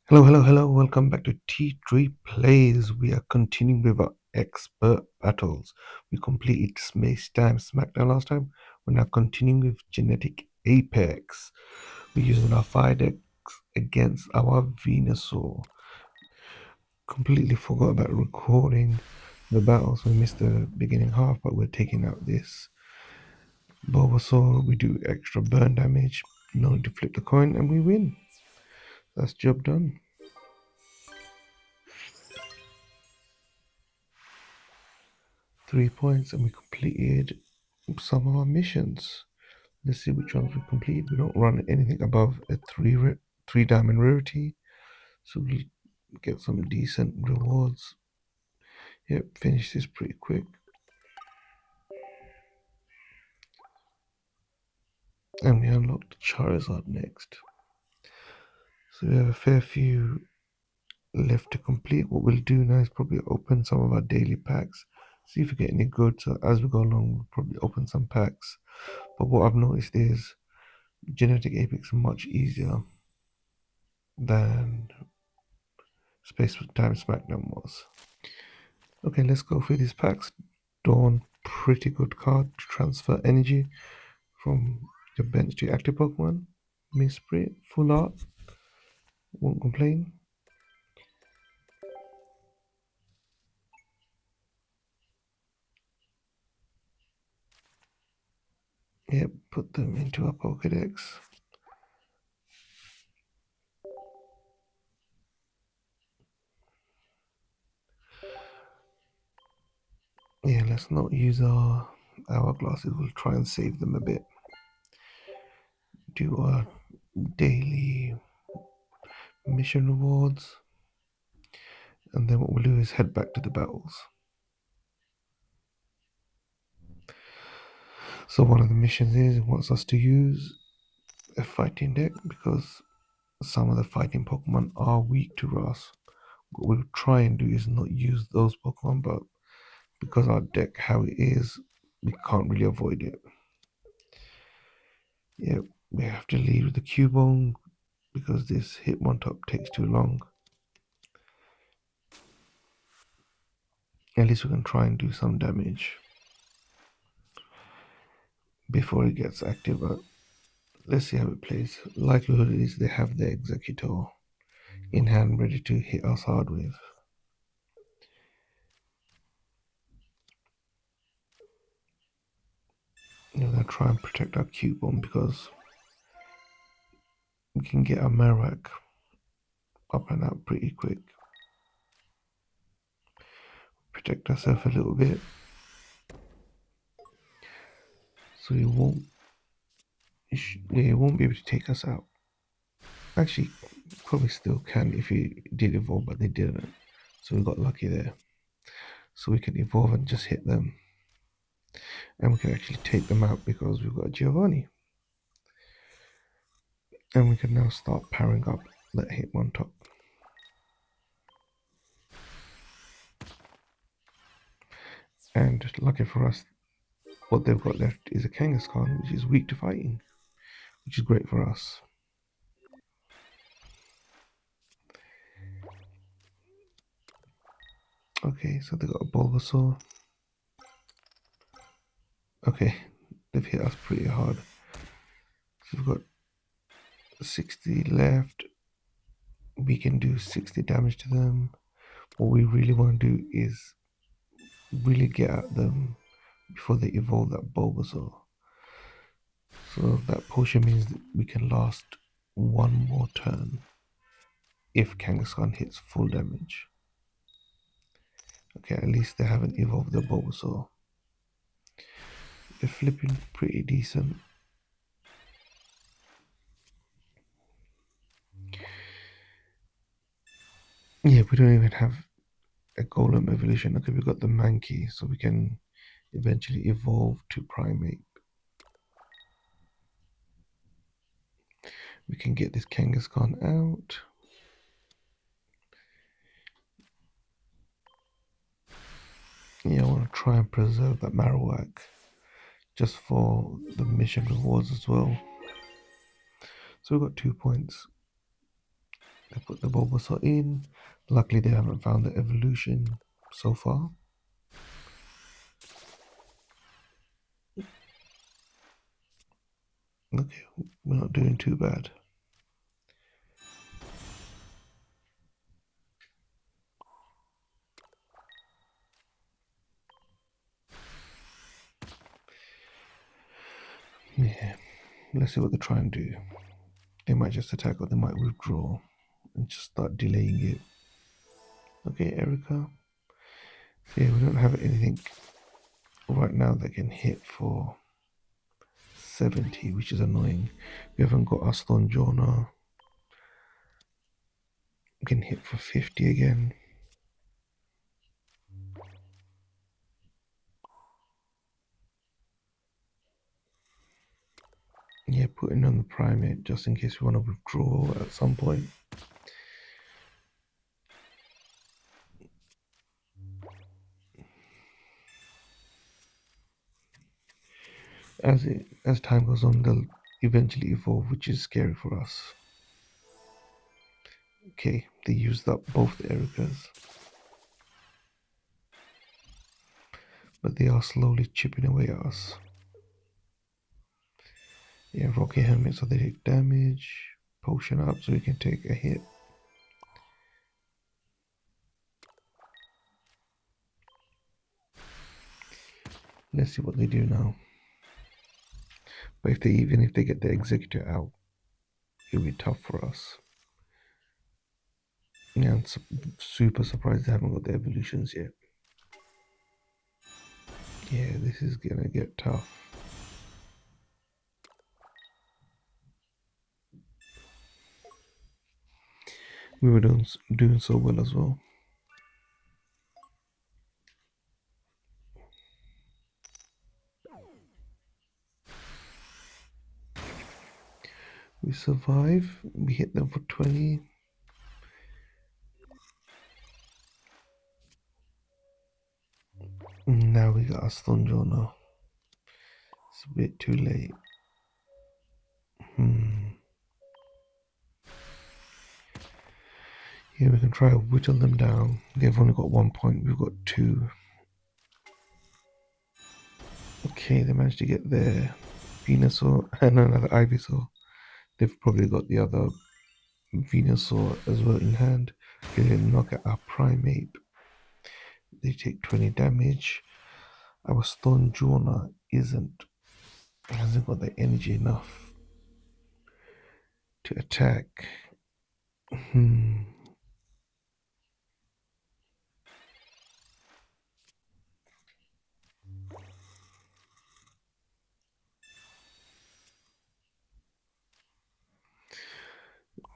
Hello, welcome back to T3 Plays. We are continuing with our expert battles. We completed Space Time Smackdown last time. We're now continuing with Genetic Apex. We're using our fire decks against our Venusaur. Completely forgot about recording the battles. We missed the beginning half, but we're taking out this Bulbasaur. We do extra burn damage, no need to flip the coin, and we win. That's job done. 3 points, and we completed some of our missions. Let's see which ones we completed. We don't run anything above a three diamond rarity, so we get some decent rewards. Yep, finish this pretty quick. And we unlocked Charizard next. So we have a fair few left to complete. What we'll do now is probably open some of our daily packs, see if we get any good. So as we go along, we'll probably open some packs. But what I've noticed is Genetic Apex is much easier than Space Time Smackdown was. Okay, let's go through these packs. Dawn, pretty good card to transfer energy from your bench to active Pokemon. Misprit, full art, won't complain. Yep, put them into our Pokédex. Yeah, let's not use our hourglasses. We'll try and save them a bit. Do our daily mission rewards. And then what we'll do is head back to the battles. So one of the missions is it wants us to use a fighting deck because some of the fighting Pokemon are weak to us. What we'll try and do is not use those Pokemon, but because our deck how it is, we can't really avoid it. Yeah, we have to leave with the Cubone because this Hitmontop takes too long. At least we can try and do some damage before it gets active, but let's see how it plays. Likelihood is they have their Exeggutor in hand ready to hit us hard with. I'm gonna try and protect our Cubone because we can get our Marowak up and out pretty quick. Protect ourselves a little bit so he won't be able to take us out. Actually, probably still can if he did evolve, but they didn't. So we got lucky there. So we can evolve and just hit them. And we can actually take them out because we've got Giovanni. And we can now start powering up that Hitmontop. And lucky for us, what they've got left is a Kangaskhan, which is weak to fighting, which is great for us. Okay, so they've got a Bulbasaur. Okay, they've hit us pretty hard. So we've got 60 left. We can do 60 damage to them. What we really want to do is really get at them before they evolve that Bulbasaur. So that potion means that we can last one more turn if Kangaskhan hits full damage. Okay, at least they haven't evolved the Bulbasaur. They're flipping pretty decent. Yeah, we don't even have a Golem evolution. Okay, we've got the Mankey, so we can eventually evolve to Primate. We can get this Kangaskhan out. Yeah, I want to try and preserve that Marowak just for the mission rewards as well. So we've got 2 points. They put the Bulbasaur in. Luckily, they haven't found the evolution so far. Okay, we're not doing too bad. Yeah, let's see what they try and do. They might just attack or they might withdraw and just start delaying it. Okay, Erica. So yeah, we don't have anything right now that can hit for 70, which is annoying. We haven't got Aston Jonah. We can hit for 50 again. Yeah, putting on the primate just in case we want to withdraw at some point. As time goes on, they'll eventually evolve, which is scary for us. Okay, they used up both the Ericas, but they are slowly chipping away at us. Yeah, Rocky Helmet, so they take damage. Potion up so we can take a hit. Let's see what they do now. But even if they get the Exeggutor out, it'll be tough for us. Yeah, I'm super surprised they haven't got the evolutions yet. Yeah, this is gonna get tough. We were doing so well as well. We survive. We hit them for 20. Now we got a Stonjourner. It's a bit too late. Yeah, we can try to whittle them down. They've only got 1 point. We've got 2. Okay, they managed to get their Venusaur and another Ivysaur. They've probably got the other Venusaur as well in hand. They knock out our Primate. They take 20 damage. Our Stonjourner hasn't got the energy enough to attack.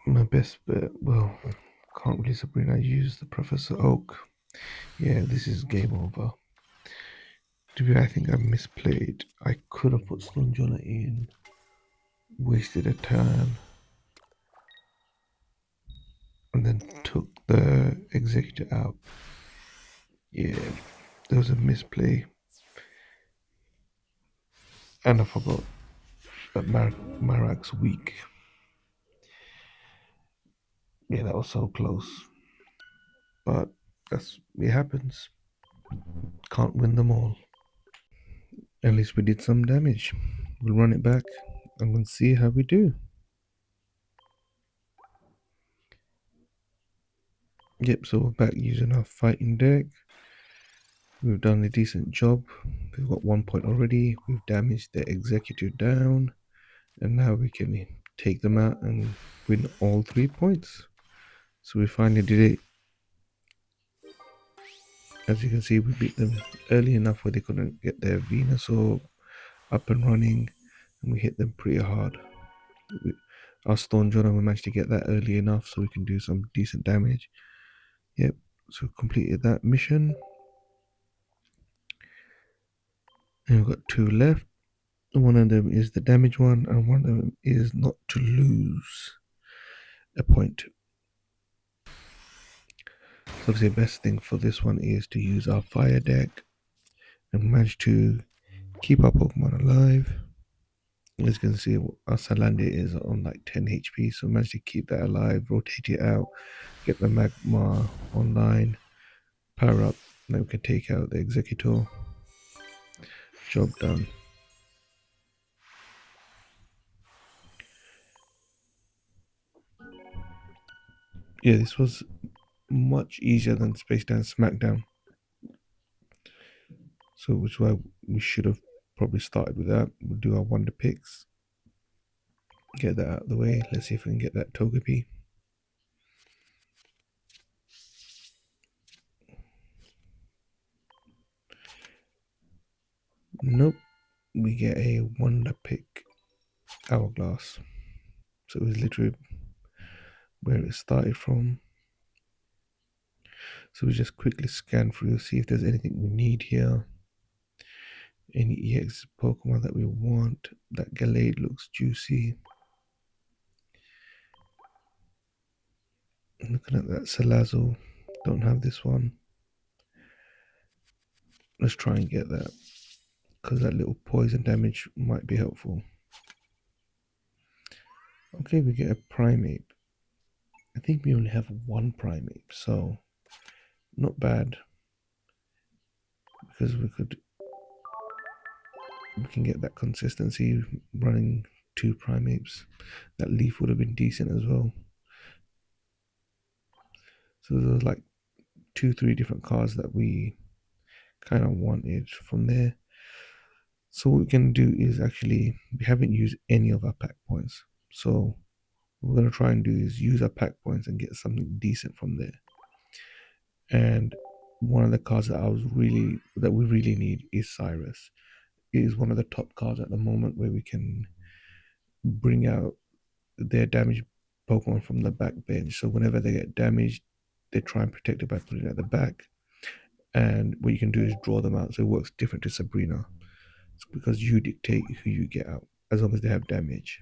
My best bet, well, can't really Sabrina use the Professor Oak. Yeah, this is game over. To be, I think I misplayed. I could have put Stonjourner in, wasted a turn, and then took the Exeggutor out. Yeah, there was a misplay. And I forgot that Marak's weak. Yeah, that was so close. But it happens. Can't win them all. At least we did some damage. We'll run it back and we'll see how we do. Yep, so we're back using our fighting deck. We've done a decent job. We've got 1 point already. We've damaged the Exeggutor down. And now we can take them out and win all 3 points. So we finally did it. As you can see, we beat them early enough where they couldn't get their Venusaur up and running. And we hit them pretty hard. Our Stonjourner, we managed to get that early enough so we can do some decent damage. Yep, so we completed that mission. And we've got 2 left. One of them is the damage one, and one of them is not to lose a point. So obviously the best thing for this one is to use our fire deck and manage to keep our Pokemon alive. As you can see, our Salandia is on like 10 HP, so managed to keep that alive, rotate it out, get the Magma online, power up, and then we can take out the Exeggutor. Job done. Yeah, this was much easier than Space Dance Smackdown. So, which is why we should have probably started with that. We'll do our Wonder Picks. Get that out of the way. Let's see if we can get that Togepi. Nope. We get a Wonder Pick Hourglass. So it was literally where it started from. So we just quickly scan through, see if there's anything we need here. Any EX Pokemon that we want. That Gallade looks juicy. Looking at that Salazzle. Don't have this one. Let's try and get that, because that little poison damage might be helpful. Okay, we get a Primeape. I think we only have one Primeape, so not bad. Because we can get that consistency running 2 Primeapes. That Leaf would have been decent as well. So there's like 2-3 different cards that we kind of wanted from there. So what we can do is actually, we haven't used any of our pack points. So what we're going to try and do is use our pack points and get something decent from there. And one of the cards that we really need is Cyrus. It is one of the top cards at the moment where we can bring out their damaged Pokemon from the back bench. So whenever they get damaged, they try and protect it by putting it at the back. And what you can do is draw them out. So it works different to Sabrina. It's because you dictate who you get out as long as they have damage.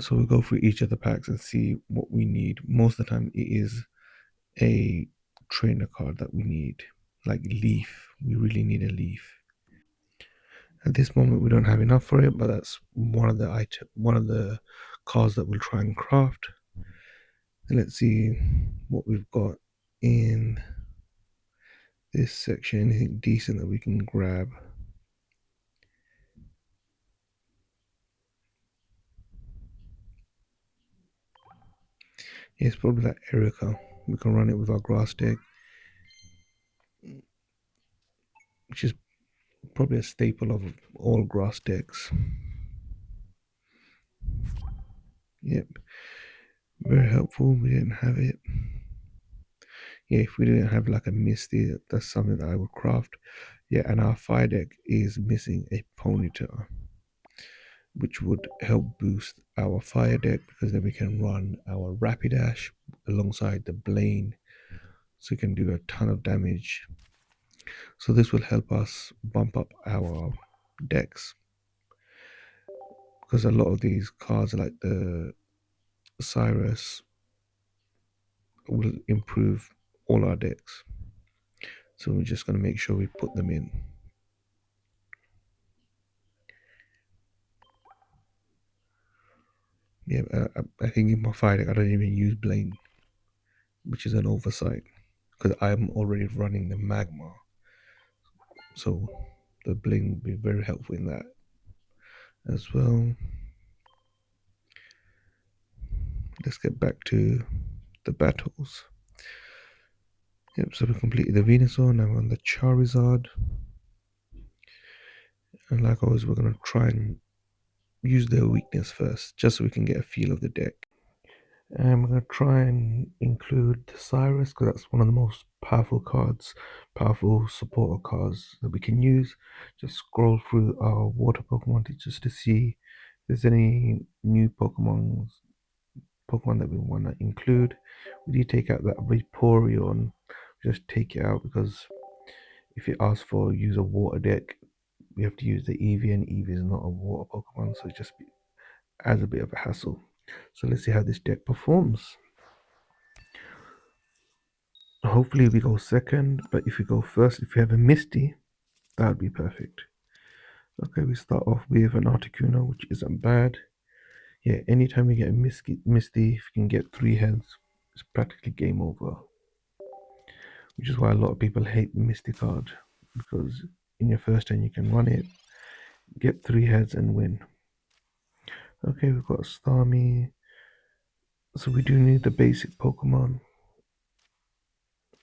So we'll go through each of the packs and see what we need. Most of the time, it is a trainer card that we need, like Leaf. We really need a Leaf. At this moment, we don't have enough for it, but that's one of the cards that we'll try and craft. And let's see what we've got in this section. Anything decent that we can grab. Yeah, it's probably that Erica. We can run it with our grass deck, which is probably a staple of all grass decks. Yep, very helpful. We didn't have it. Yeah, if we didn't have like a Misty, that's something that I would craft. Yeah, and our fire deck is missing a Ponyta, which would help boost our fire deck because then we can run our Rapidash alongside the Blaine, so we can do a ton of damage. So this will help us bump up our decks, because a lot of these cards like the Cyrus will improve all our decks. So we're just going to make sure we put them in. Yeah, I think in my fire deck I don't even use Blaine, which is an oversight because I'm already running the Magma. So the Blaine will be very helpful in that as well. Let's get back to the battles. Yep, so we completed the Venusaur, now we're on the Charizard. And like always, we're going to try and use their weakness first, just so we can get a feel of the deck. And I'm going to try and include the Cyrus, because that's one of the most powerful cards, powerful supporter cards that we can use. Just scroll through our water Pokemon just to see if there's any new Pokemon that we want to include. We need to take out that Vaporeon. Just take it out because if it asks for use a water deck, we have to use the Eevee, and Eevee is not a water Pokemon, so it just adds a bit of a hassle. So let's see how this deck performs. Hopefully we go second, but if we go first, if we have a Misty, that would be perfect. Okay, we start off with an Articuno, which isn't bad. Yeah, anytime we get a Misty, if you can get 3 heads, it's practically game over. Which is why a lot of people hate the Misty card, because in your first turn you can run it, get 3 heads and win. Okay, we've got Starmie. So we do need the basic Pokemon.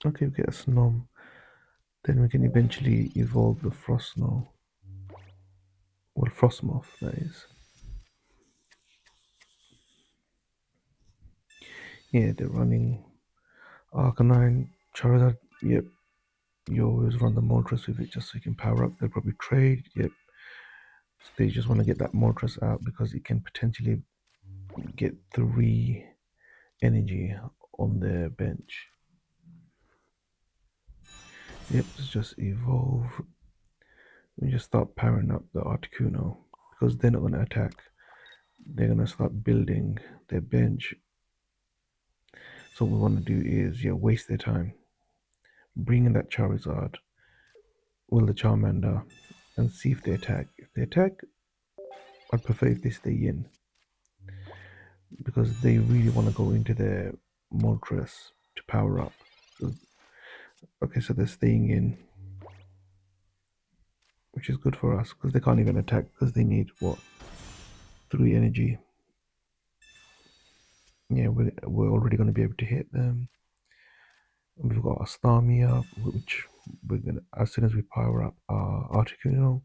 Okay, we get a Snom. Then we can eventually evolve the Frosmoth. Well, Frostmoth, that is. Yeah, they're running Arcanine, Charizard. Yep, you always run the Moltres with it just so you can power up. They'll probably trade. Yep. So they just want to get that Moltres out because it can potentially get 3 energy on their bench. Yep, let's just evolve. We just start powering up the Articuno because they're not going to attack. They're going to start building their bench. So what we want to do is, yeah, waste their time. Bring in that Charizard, will the Charmander, and see if they attack. If they attack, I'd prefer if they stay in because they really want to go into their Moltres to power up. So, okay, so they're staying in, which is good for us because they can't even attack because they need what, 3 energy. Yeah, we're already going to be able to hit them. And we've got a Starmie up, which we're gonna, as soon as we power up our Articuno,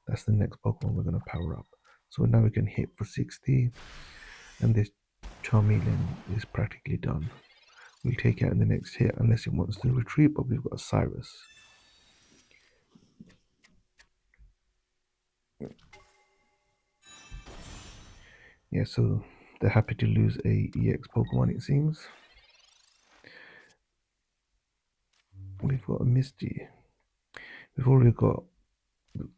that's the next Pokemon we're gonna power up. So now we can hit for 60, and this Charmeleon is practically done. We'll take it out in the next hit unless it wants to retreat, but we've got a Cyrus. Yeah, so they're happy to lose a EX Pokemon, it seems. We've got a Misty. We've already got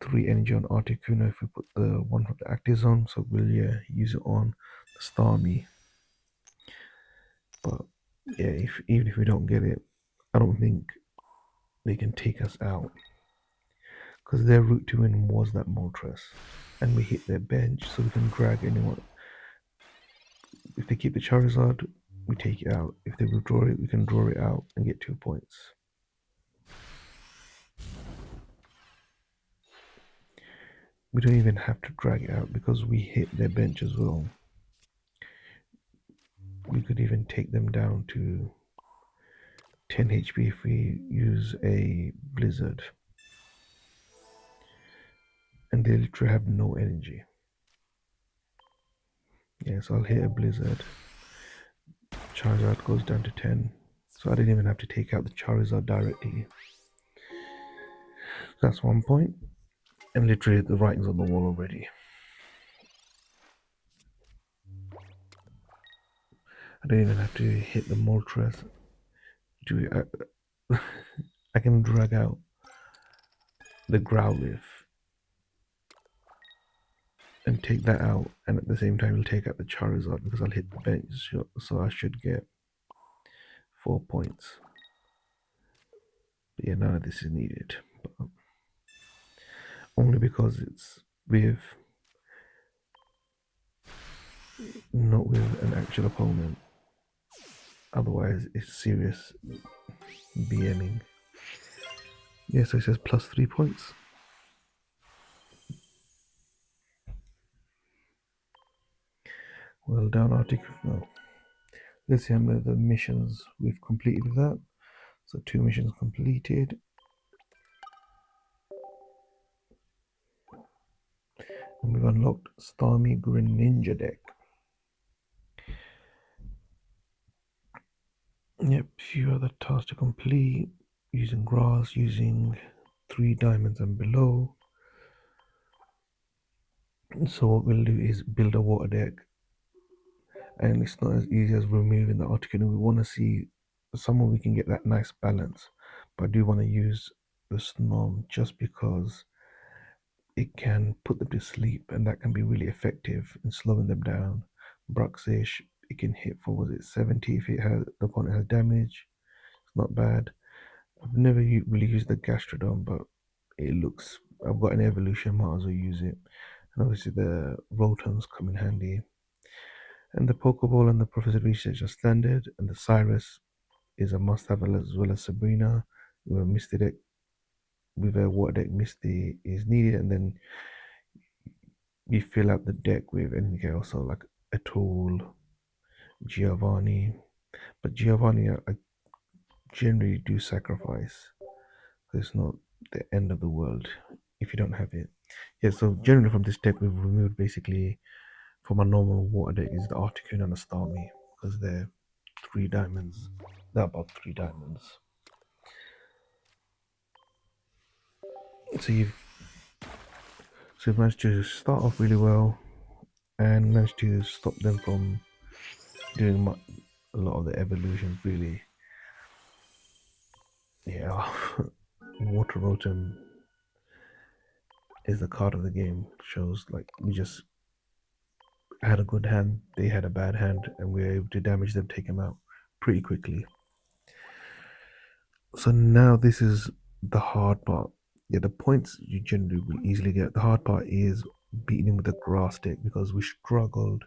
3 energy on Articuno if we put the one from the active zone, so we'll use it on the Starmie. But yeah, even if we don't get it, I don't think they can take us out because their route to win was that Moltres, and we hit their bench, so we can drag anyone. If they keep the Charizard, we take it out. If they withdraw it, we can draw it out and get 2 points. We don't even have to drag it out because we hit their bench as well. We could even take them down to 10 HP if we use a Blizzard. And they literally have no energy. Yeah, so I'll hit a Blizzard. Charizard goes down to 10. So I didn't even have to take out the Charizard directly. That's 1 point. And literally the writing's on the wall already. I don't even have to hit the Moltres. I can drag out the Growlithe and take that out, and at the same time we'll take out the Charizard because I'll hit the bench, so I should get 4 points. But yeah, none of this is needed, but only because it's with not with an actual opponent. Otherwise, it's serious BMing. Yeah, so it says plus 3 points. Well done, Arctic. No. Let's see how many of the missions we've completed with that. So 2 missions completed. And we've unlocked Starmie Greninja deck. Yep, few other tasks to complete. Using grass, using 3 diamonds and below. So what we'll do is build a water deck. And it's not as easy as removing the Articuno. We want to see somewhere we can get that nice balance. But I do want to use the Snom just because it can put them to sleep, and that can be really effective in slowing them down. Bruxish, it can hit for, was it 70 if it has the opponent has damage. It's not bad. I've never really used the Gastrodon, but it looks I've got an evolution, might as well use it. And obviously the Rotons come in handy. And the Pokeball and the Professor Research are standard, and the Cyrus is a must-have as well as Sabrina. With a Misty deck, with a Water deck, Misty is needed, and then you fill out the deck with anything else, so like a tool, Giovanni. But Giovanni, I generally do sacrifice. It's not the end of the world if you don't have it. Yeah, so generally from this deck we've removed basically from a normal water deck is the Articuno and the Starmie because they're 3 diamonds. They're about 3 diamonds. So you've managed to start off really well and managed to stop them from doing a lot of the evolutions really. Yeah, Water Rotom is the card of the game. Shows like we just had a good hand, they had a bad hand, and we were able to damage them, take them out pretty quickly. So now this is the hard part. Yeah, the points you generally will easily get. The hard part is beating him with the grass deck because we struggled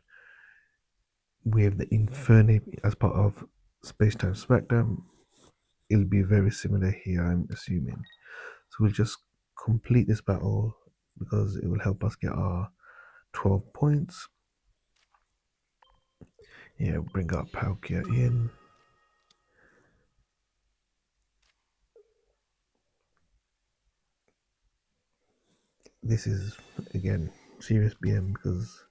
with the Infernape as part of Space Time Smackdown. It'll be very similar here, I'm assuming. So we'll just complete this battle because it will help us get our 12 points. Yeah, bring our Palkia in. This is, again, serious BM because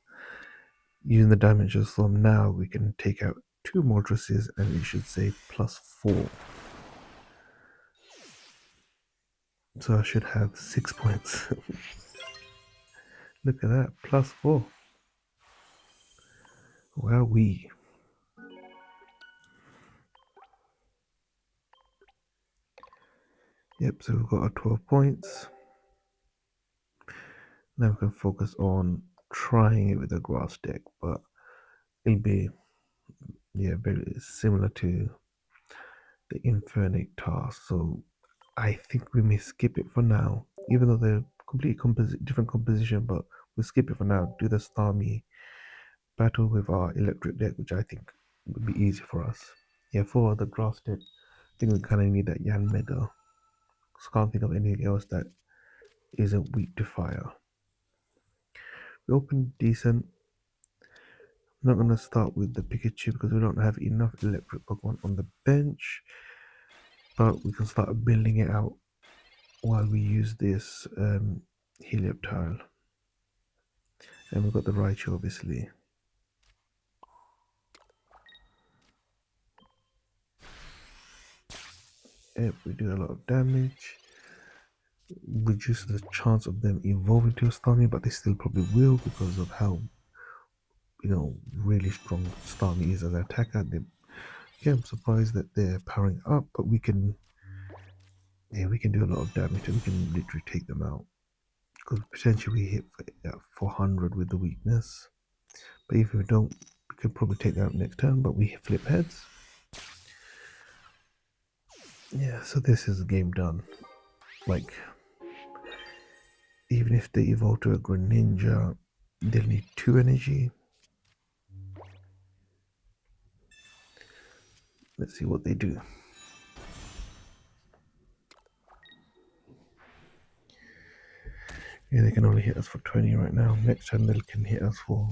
using the dimension storm now, we can take out 2 Moltres and it should say +4. So I should have 6 points. Look at that, +4. Wowee. Yep, so we've got our 12 points. Now we can focus on trying it with the grass deck, but it'll be, yeah, very similar to the Infernic task. So I think we may skip it for now, even though they're completely different composition, but we'll skip it for now. Do the Starmie battle with our electric deck, which I think would be easy for us. Yeah, for the grass deck, I think we kind of need that Yan Mega. Because I can't think of anything else that isn't weak to fire. We open decent. I'm not going to start with the Pikachu because we don't have enough electric Pokemon on the bench. But we can start building it out while we use this Helioptile. And we've got the Raichu, obviously. Yep, we do a lot of damage. Reduce the chance of them evolving to a Starmie, but they still probably will because of how, really strong Starmie is as an attacker. Yeah, I'm surprised that they're powering up, but we can do a lot of damage and we can literally take them out. Because potentially we hit for 400 with the weakness. But if we don't, we could probably take them out next turn, but we flip heads. Yeah, so this is a game done. Like, even if they evolve to a Greninja, they'll need 2 energy. Let's see what they do. Yeah, they can only hit us for 20 right now. Next turn they can hit us for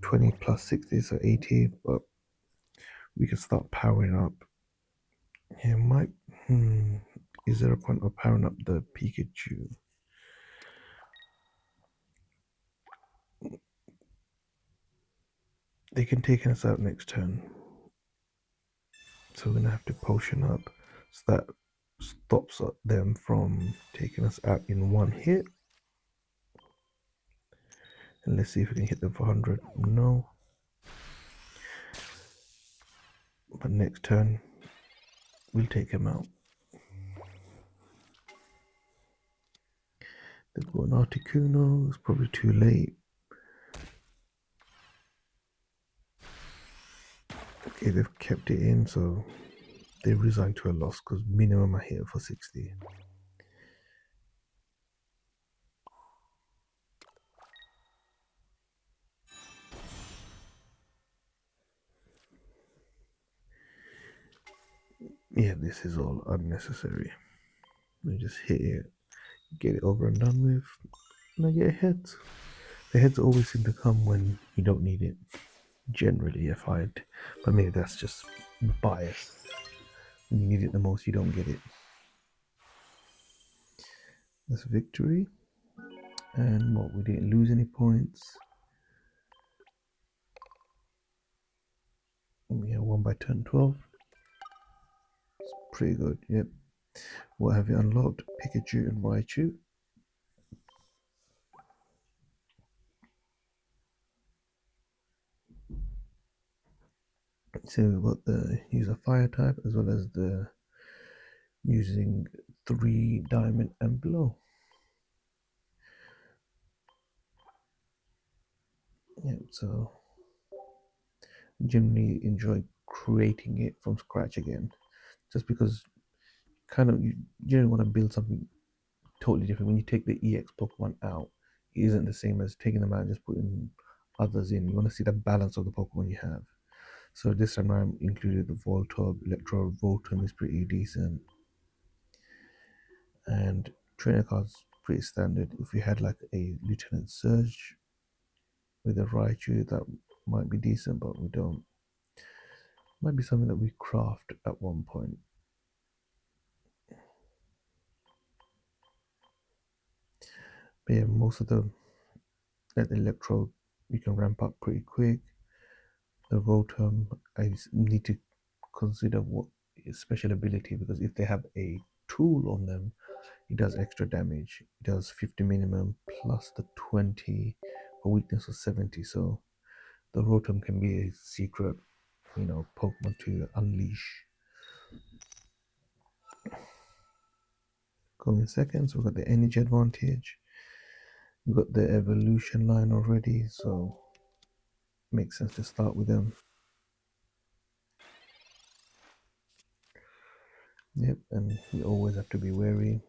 20 plus 60, so 80, but we can start powering up. Yeah, is there a point of powering up the Pikachu? They can take us out next turn. So we're gonna have to potion up so that stops them from taking us out in one hit. And let's see if we can hit them for 100. No. But next turn, we'll take him out. They've got an Articuno, it's probably too late. Okay, they've kept it in, so they resigned to a loss because minimum I hit for 60. Yeah, this is all unnecessary. You just hit it, get it over and done with, and I get heads. The heads always seem to come when you don't need it. Generally, I find, but maybe that's just bias. When you need it the most, you don't get it. That's victory. And what, we didn't lose any points. We have won by turn 12. It's pretty good, yep. What have you unlocked? Pikachu and Raichu. So we've got the user fire type as well as the using 3 diamond and below. Yep, so generally enjoy creating it from scratch again. Just because kind of you generally want to build something totally different. When you take the EX Pokemon out, it isn't the same as taking them out and just putting others in. You want to see the balance of the Pokemon you have. So this time I included the Voltorb. Electro Voltorb is pretty decent. And trainer cards pretty standard. If we had like a Lieutenant Surge with a Raichu, that might be decent, but we don't. Might be something that we craft at one point. But yeah, most of the Electro you can ramp up pretty quick. The Rotom, I need to consider what is special ability, because if they have a tool on them, it does extra damage. It does 50 minimum plus the 20 for weakness of 70. So the Rotom can be a secret, Pokemon to unleash. Going second, so we've got the energy advantage. We've got the evolution line already, so makes sense to start with them. Yep, and we always have to be wary.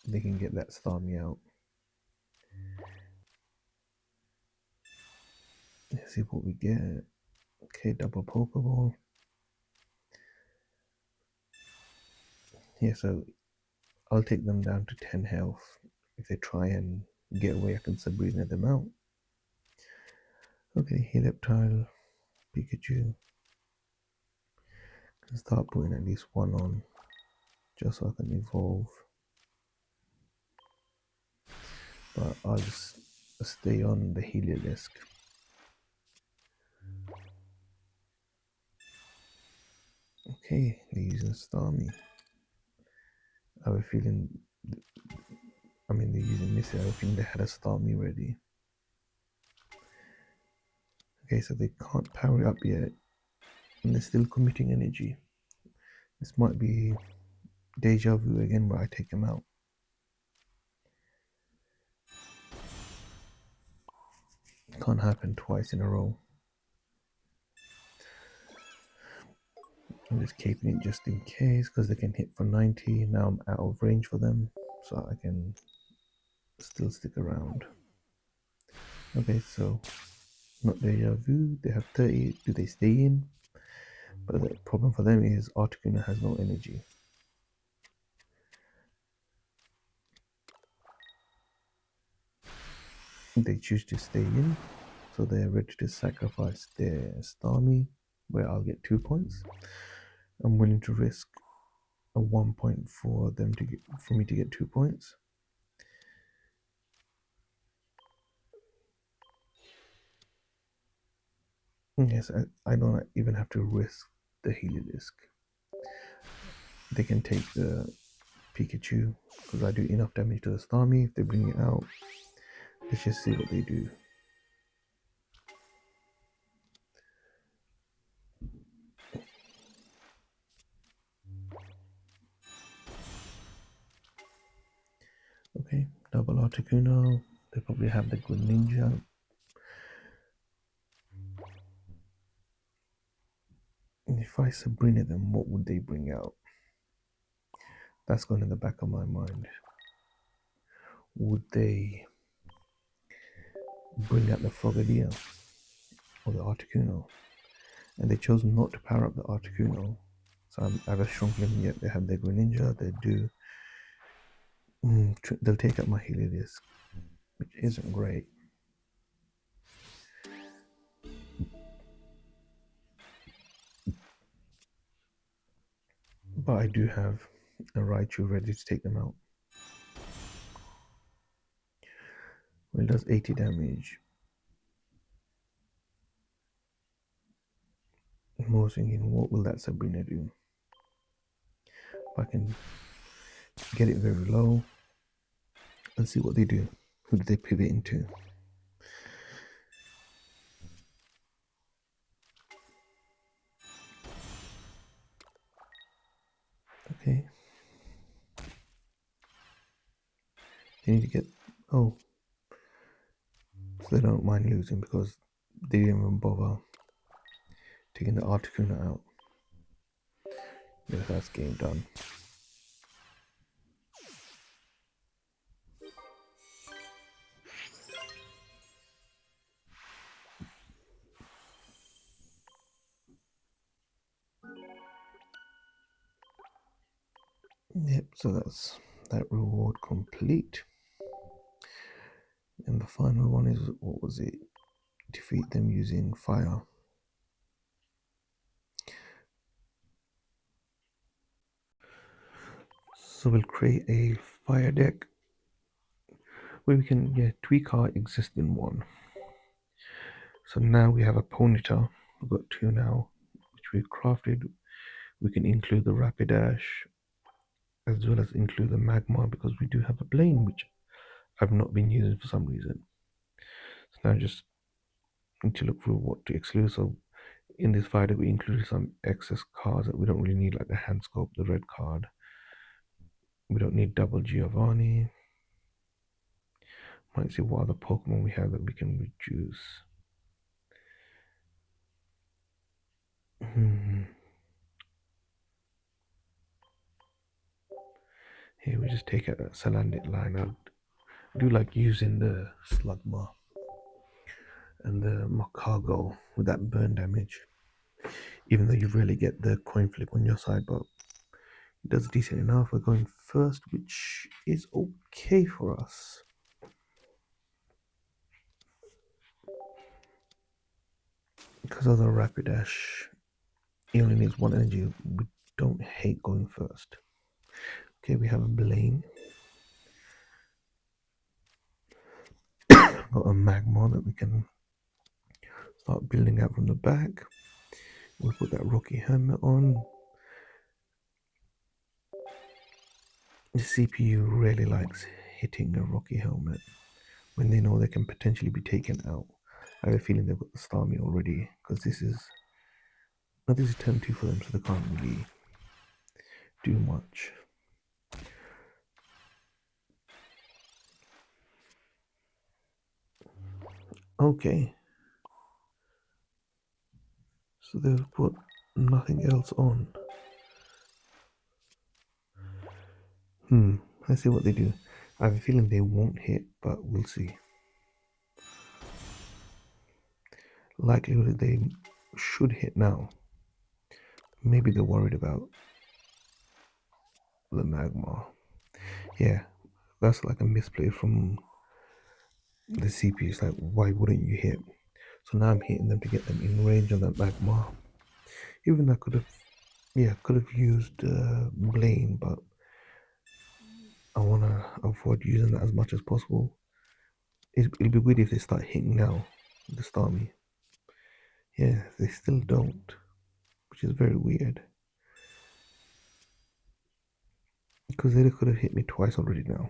They can get that Starmie out. Let's see what we get. Okay, double Pokeball. Yeah, so I'll take them down to 10 health. If they try and get away, I can Sabrina them out. Okay, Helioptile, Pikachu. Can start putting at least one on, just so I can evolve. But I'll just stay on the Heliolisk. Okay, they're using Starmie. I have a feeling, they're using Missy. I have a feeling they had a Starmie ready. Okay, so they can't power it up yet, and they're still committing energy. This might be deja vu again, where I take them out. Can't happen twice in a row. I'm just keeping it just in case, because they can hit for 90. Now I'm out of range for them, so I can still stick around. Okay, so not deja vu. They have 30. Do they stay in? But the problem for them is Articuno has no energy. They choose to stay in, so they're ready to sacrifice their Starmie, where I'll get 2 points. I'm willing to risk a 1 point for me to get 2 points. Yes, I don't even have to risk the Heliolisk. They can take the Pikachu, because I do enough damage to the Starmie. If they bring it out, let's just see what they do. Okay, double Articuno. They probably have the Greninja. And if I Sabrina them, what would they bring out? That's gone in the back of my mind. Would they bring out the Frogadier or the Articuno? And they chose not to power up the Articuno. So I have a shrunken yet they have their Greninja, they do. They'll take up my Heliodisc, which isn't great. But I do have a Raichu ready to take them out. Well, it does 80 damage. I'm more thinking, what will that Sabrina do? If I can get it very low and see what they do. Who do they pivot into? Okay. They need to get. Oh. So they don't mind losing because they didn't even bother taking the Articuno out. Yeah, that's game done. Yep, so that's that reward complete. And the final one is, what was it? Defeat them using fire. So we'll create a fire deck where we can tweak our existing one. So now we have a Ponyta. We've got two now, which we've crafted. We can include the Rapidash as well as include the Magma because we do have a Blaine, which I've not been using for some reason. So now I just need to look for what to exclude. So in this file, we included some excess cards that we don't really need, like the hand scope, the red card. We don't need double Giovanni. Might see what other Pokemon we have that we can reduce. Here we just take a Salandit line. I do like using the Slugma and the Macago with that burn damage. Even though you really get the coin flip on your side, but it does decent enough. We're going first, which is okay for us. Because of the Rapidash, he only needs one energy. We don't hate going first. Okay, we have a Blaine. Got a Magma that we can start building out from the back. We'll put that Rocky Helmet on. The CPU really likes hitting a Rocky Helmet when they know they can potentially be taken out. I have a feeling they've got the Starmie already because this is turn 2 for them, so they can't really do much. Okay. So they've put nothing else on. Let's see what they do. I have a feeling they won't hit, but we'll see. Likelihood they should hit now. Maybe they're worried about the Magma. Yeah, that's like a misplay from the CPU. It's like, why wouldn't you hit? So now I'm hitting them to get them in range of that Magma. Even though I could have used Blaine, but I want to avoid using that as much as possible. It'll be weird if they start hitting now, the Starmie. Yeah, they still don't, which is very weird. Because they could have hit me twice already now.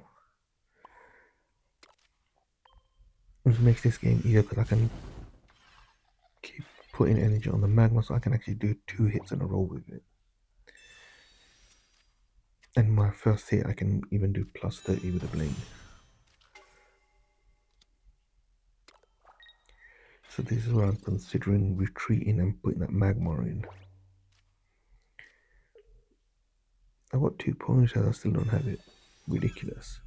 Which makes this game easier because I can keep putting energy on the Magma so I can actually do 2 hits in a row with it. And my first hit I can even do plus 30 with a Blaine. So this is where I'm considering retreating and putting that Magma in. I got 2 Ponytails, I still don't have it. Ridiculous.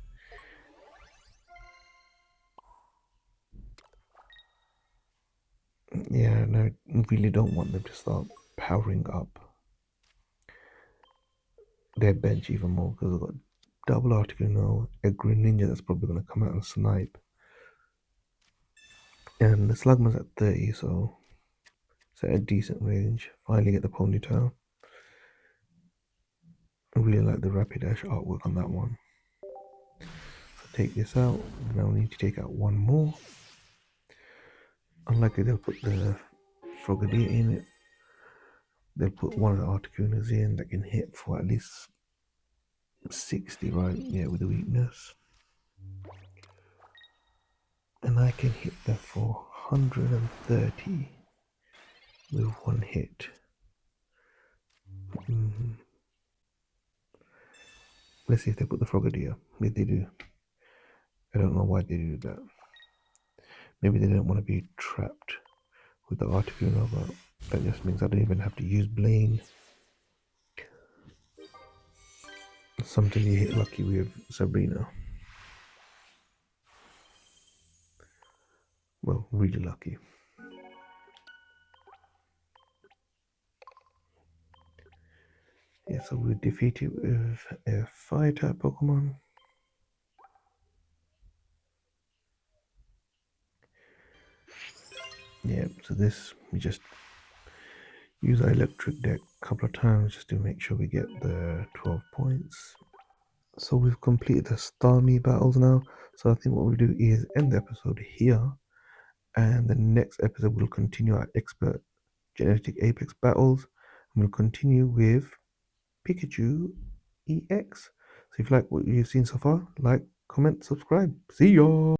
Yeah, and I really don't want them to start powering up. their bench even more because I've got double Articuno, a Greninja that's probably going to come out and snipe. And the Slugman's at 30, so it's at a decent range. Finally get the Ponytail. I really like the Rapidash artwork on that one. So take this out. Now we need to take out one more. Unlikely they'll put the Frogadier in it. They'll put one of the Articunos in that can hit for at least 60, right? Yeah, with the weakness. And I can hit that for 130 with one hit. Let's see if they put the Frogadier. Maybe they do. I don't know why they do that. Maybe they don't want to be trapped with the Articuno, but that just means I don't even have to use Blaine. Sometimes you hit lucky with Sabrina. Well, really lucky. Yeah, so we defeat it with a fire type Pokemon. Yeah, so this we just use our electric deck a couple of times just to make sure we get the 12 points. So we've completed the Starmie battles now. So I think what we'll do is end the episode here. And the next episode we'll continue our expert genetic apex battles. And we'll continue with Pikachu EX. So if you like what you've seen so far, like, comment, subscribe. See ya!